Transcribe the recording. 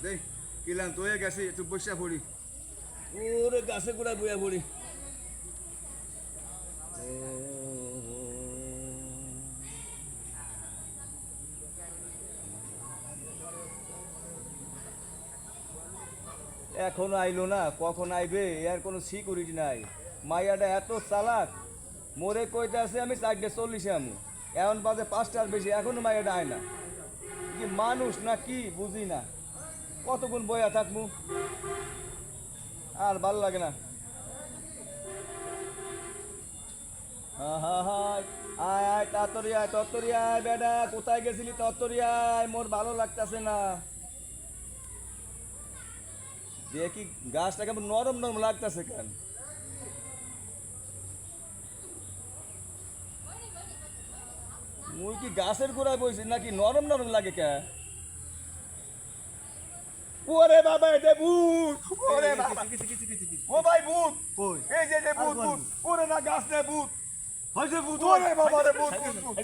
দেই কিলাম তো হয়ে গেছে একটু বসে পড়ি। ওরে গাছে গোড়ায় বইয়া পড়ি। এখনো আইলো না, কখন আইবে এর কোনো সিকিউরিটি নাই। মাইয়াটা এত চালাক, মোরে কইতে আছে আমি 4:40 আমি, এখন বাজে 5টার বেশি, এখনো মাইয়াটা আয় না। কি মানুষ না কি বুঝি না, কতক্ষণ বইয়া থাকবো, আর ভাল লাগে না। আয় আয় তাড়াতাড়ি আয় বেটা, কোথায় গেছিলি? তাড়াতাড়ি আয়, মোর ভালো লাগতেছে না। দেখি গাছটা কেমন নরম নরম লাগতেছে কেন। মুই কি গাছের গোড়ায় বইছি নাকি নরম নরম লাগে কে? ওরে বাবা এটা ভূত, ওরে বাবা ও ভাই ভূত, এই যে ভূত ভূত, ওরে না গাছ নে ভূত, ওরে বাবা রে ভূত ভূত।